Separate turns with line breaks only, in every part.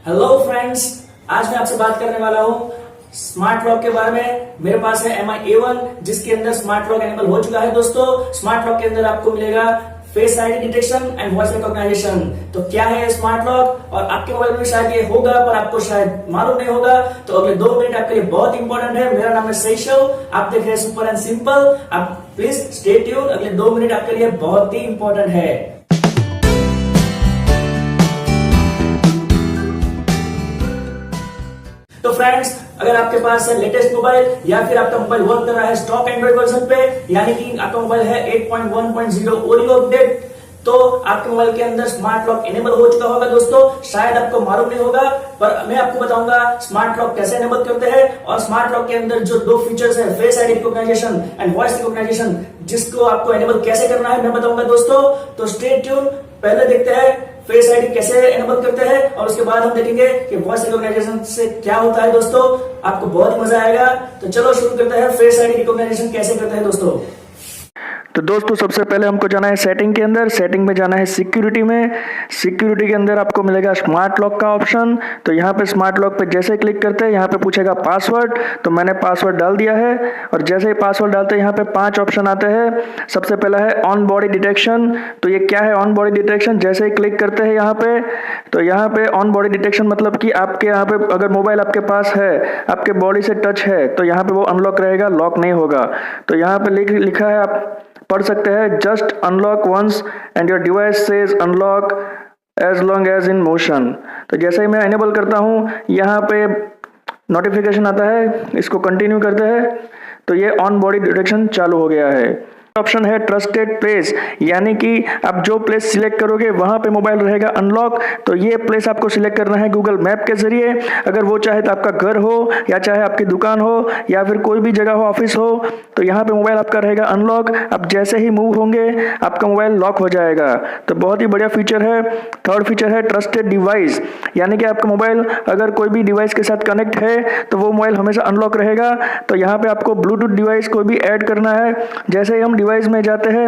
Hello friends, आज मैं आपसे बात करने वाला हूँ स्मार्ट लॉक के बारे में। मेरे पास है MI A1 जिसके अंदर स्मार्ट लॉक एनेबल हो चुका है। दोस्तों, स्मार्ट लॉक के अंदर आपको मिलेगा face ID detection and voice recognition. तो क्या है ये स्मार्ट लॉक, और आपके मोबाइल में शायद ये होगा पर आपको शायद मालूम नहीं होगा। तो अगले 2 मिनट आपके लिए बहुत इंपॉर्टेंट है। मेरा नाम है सैशव, आप देख रहे हैं सुपर एंड सिंपल। आप प्लीज स्टे ट्यून, अगले 2 मिनट आपके लिए बहुत ही इंपॉर्टेंट है। तो फ्रेंड्स, अगर आपके पास है लेटेस्ट मोबाइल या फिर आपका मोबाइल वर्क कर रहा है स्टॉक एंड्रॉइड वर्जन पे, यानी कि आपका मोबाइल है 8.1.0 ओरियो अपडेट, तो आपके मोबाइल के अंदर स्मार्ट लॉक इनेबल हो चुका होगा। दोस्तों, शायद आपको मालूम नहीं होगा, पर मैं आपको बताऊंगा स्मार्ट लॉक कैसे इनेबल करते हैं। और स्मार्ट लॉक के अंदर जो 2 फीचर्स है, face ID recognition and voice recognition, जिसको आपको इनेबल कैसे करना है मैं बताऊंगा। दोस्तों, तो स्टे ट्यून। पहले देखते हैं फेस आईडी कैसे एनेबल करते हैं, और उसके बाद हम देखेंगे कि वॉइस रिकॉग्नाइजेशन से क्या होता है। दोस्तों, आपको बहुत ही मजा आएगा। तो चलो शुरू करते हैं फेस आईडी रिकॉग्नाइजेशन कैसे करते हैं।
तो दोस्तों, सबसे पहले हमको जाना है सेटिंग के अंदर। सेटिंग में जाना है सिक्योरिटी में। सिक्योरिटी के अंदर आपको मिलेगा स्मार्ट लॉक का ऑप्शन। तो यहाँ पे स्मार्ट लॉक पे जैसे क्लिक करते हैं, यहाँ पे पूछेगा पासवर्ड। तो मैंने पासवर्ड डाल दिया है, और जैसे ही पासवर्ड डालते हैं यहाँ पे 5 ऑप्शन आते हैं। सबसे पहला है ऑन बॉडी डिटेक्शन। तो ये क्या है ऑन बॉडी डिटेक्शन? जैसे ही क्लिक करते हैं यहाँ पे, तो यहाँ पे ऑन बॉडी डिटेक्शन मतलब कि आपके यहाँ पे अगर मोबाइल आपके पास है, आपके बॉडी से टच है, तो यहाँ पे वो अनलॉक रहेगा, लॉक नहीं होगा। तो यहाँ पे लिखा है, आप पढ़ सकते हैं, just unlock once and your device says unlock as long as in motion. तो जैसे ही मैं एनेबल करता हूँ, यहाँ पे नोटिफिकेशन आता है, इसको कंटिन्यू करते हैं, तो ये ऑन बॉडी डिटेक्शन चालू हो गया है। ऑप्शन है ट्रस्टेड प्लेस, यानी कि आप जो प्लेस सिलेक्ट करोगे वहां पे मोबाइल रहेगा अनलॉक। तो ये प्लेस आपको सिलेक्ट करना है गूगल मैप के जरिए। अगर वो चाहे तो आपका घर हो, या चाहे आपकी दुकान हो, या फिर कोई भी जगह हो, ऑफिस हो, तो यहाँ पे मोबाइल आपका रहेगा अनलॉक। अब जैसे ही मूव होंगे आपका मोबाइल लॉक हो जाएगा। तो बहुत ही बढ़िया फीचर है। थर्ड फीचर है ट्रस्टेड डिवाइस, यानी कि आपका मोबाइल अगर कोई भी डिवाइस के साथ कनेक्ट है तो वो मोबाइल हमेशा अनलॉक रहेगा। तो यहाँ पे आपको ब्लूटूथ डिवाइस कोई भी ऐड करना है। जैसे ही हम डिवाइस में जाते हैं,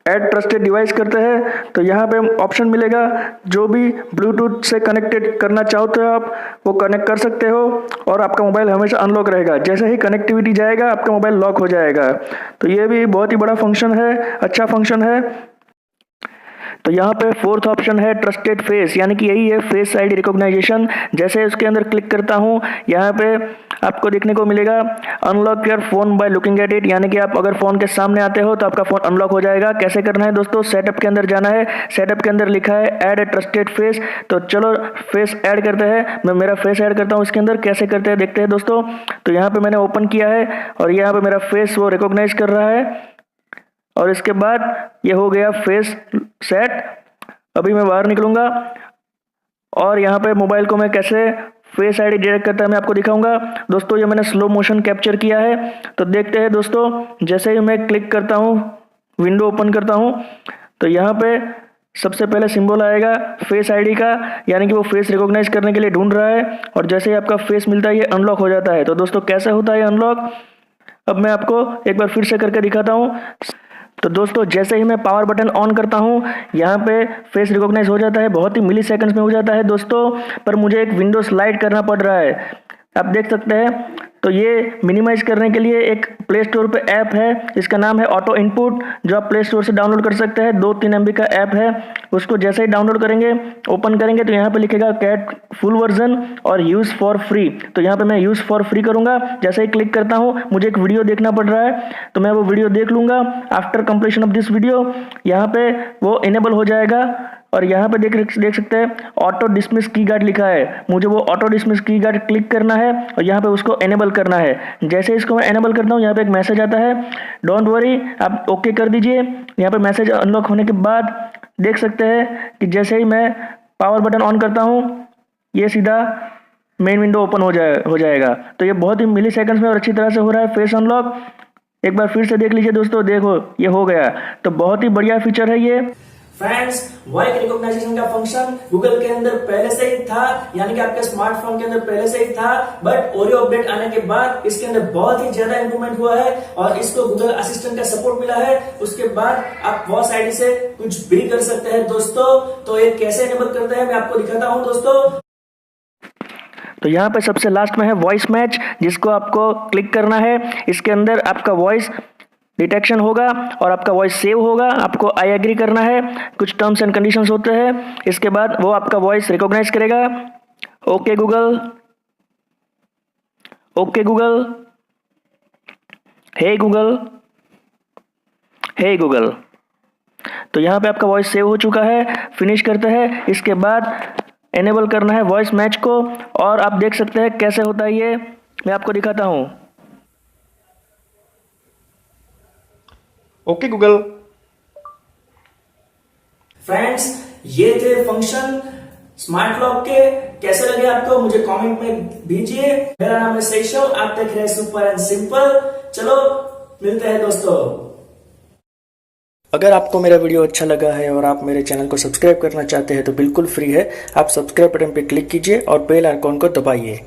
ऐड ट्रस्टेड डिवाइस करते हैं, तो यहाँ पे ऑप्शन मिलेगा, जो भी ब्लूटूथ से कनेक्टेड करना चाहते हो आप वो कनेक्ट कर सकते हो, और आपका मोबाइल हमेशा अनलॉक रहेगा। जैसे ही कनेक्टिविटी जाएगा आपका मोबाइल लॉक हो जाएगा। तो ये भी बहुत ही बड़ा फंक्शन है, अच्छा फंक्शन है। तो यहाँ पे फोर्थ ऑप्शन है ट्रस्टेड फेस, यानी कि यही है फेस आईडी रिकॉग्नाइजेशन। जैसे उसके अंदर क्लिक करता हूँ, यहाँ पे आपको देखने को मिलेगा unlock your phone by looking at it, यानी कि आप अगर फोन के सामने आते हो तो आपका फोन अनलॉक हो जाएगा। कैसे करना है दोस्तों? सेटअप के अंदर जाना है। सेटअप के अंदर लिखा है ऐड ए ट्रस्टेड फेस। तो चलो फेस ऐड करते हैं। मैं मेरा फेस ऐड करता हूँ इसके अंदर। कैसे करते हैं देखते हैं दोस्तों। तो यहाँ पे मैंने ओपन किया है, और यहाँ पे मेरा फेस वो रिकॉग्नाइज कर रहा है, और इसके बाद ये हो गया फेस सेट। अभी मैं बाहर निकलूंगा, और यहाँ पे मोबाइल को मैं कैसे फेस आईडी डिटेक्ट करता है मैं आपको दिखाऊंगा। दोस्तों, ये मैंने स्लो मोशन कैप्चर किया है। तो देखते हैं दोस्तों, जैसे ही मैं क्लिक करता हूँ, विंडो ओपन करता हूँ, तो यहाँ पे सबसे पहले सिंबल आएगा फेस आईडी का, यानी कि वो फेस रिकॉग्नाइज करने के लिए ढूंढ रहा है। और जैसे ही आपका फेस मिलता है ये अनलॉक हो जाता है। तो दोस्तों, कैसे होता है अनलॉक, अब मैं आपको एक बार फिर से करके दिखाता हूँ। तो दोस्तों, जैसे ही मैं पावर बटन ऑन करता हूं, यहाँ पे फेस रिकॉग्नाइज हो जाता है, बहुत ही मिली सेकंड्स में हो जाता है दोस्तों। पर मुझे एक विंडो स्लाइड करना पड़ रहा है, आप देख सकते हैं। तो ये मिनिमाइज करने के लिए एक प्ले स्टोर पे ऐप है, इसका नाम है ऑटो इनपुट, जो आप प्ले स्टोर से डाउनलोड कर सकते हैं। 2-3 MB का ऐप है। उसको जैसे ही डाउनलोड करेंगे, ओपन करेंगे, तो यहाँ पे लिखेगा कैट फुल वर्जन और यूज फॉर फ्री। तो यहाँ पे मैं यूज फॉर फ्री करूंगा। जैसे ही क्लिक करता हूँ, मुझे एक वीडियो देखना पड़ रहा है, तो मैं वो वीडियो देख लूंगा। After completion of this video यहाँ पे वो इनेबल हो जाएगा। और यहाँ पे देख सकते हैं ऑटो डिसमिस की गार्ड लिखा है। मुझे वो ऑटो डिसमिस की गार्ड क्लिक करना है, और यहाँ पे उसको एनेबल करना है। जैसे इसको मैं एनेबल करता हूँ, यहाँ पे एक मैसेज आता है, डोंट वरी, आप ओके कर दीजिए। यहाँ पे मैसेज अनलॉक होने के बाद देख सकते हैं कि जैसे ही मैं पावर बटन ऑन करता हूँ, ये सीधा मेन विंडो ओपन हो जाएगा। तो ये बहुत ही मिली सेकंड्स में और अच्छी तरह से हो रहा है फेस अनलॉक। एक बार फिर से देख लीजिए दोस्तों, देखो ये हो गया। तो बहुत ही बढ़िया फीचर है ये।
फ्रेंड्स, वॉइस रिकॉग्नाइजेशन का फंक्शन गूगल के अंदर पहले से ही था, यानी कि आपके स्मार्टफोन के अंदर पहले से ही था, बट ओरियो अपडेट आने के बाद इसके अंदर बहुत ही ज्यादा इंप्रूवमेंट हुआ है और इसको गूगल असिस्टेंट का सपोर्ट मिला है। उसके बाद आप वॉइस आईडी से कुछ भी कर सकते हैं दोस्तों। तो ये कैसे एनेबल करते हैं मैं आपको दिखाता हूं दोस्तों।
तो यहाँ पे सबसे लास्ट में है वॉइस मैच, जिसको आपको क्लिक करना है। इसके अंदर आपका वॉइस डिटेक्शन होगा और आपका वॉइस सेव होगा। आपको आई एग्री करना है, कुछ टर्म्स एंड कंडीशंस होते हैं। इसके बाद वो आपका वॉइस रिकॉग्नाइज करेगा। ओके गूगल, ओके गूगल, हे गूगल, हे गूगल। तो यहाँ पे आपका वॉइस सेव हो चुका है। फिनिश करते हैं। इसके बाद एनेबल करना है वॉइस मैच को, और आप देख सकते हैं कैसे होता है ये, मैं आपको दिखाता हूँ।
Okay Google.
फ्रेंड्स, ये थे फंक्शन स्मार्ट लॉक के। कैसे लगे आपको मुझे कमेंट में दीजिए। मेरा नाम है सैशव, आप देख रहे हैं सुपर एंड सिंपल। चलो मिलते हैं दोस्तों।
अगर आपको मेरा वीडियो अच्छा लगा है और आप मेरे चैनल को सब्सक्राइब करना चाहते हैं तो बिल्कुल फ्री है। आप सब्सक्राइब बटन पर क्लिक कीजिए और बेल आइकॉन को दबाइए।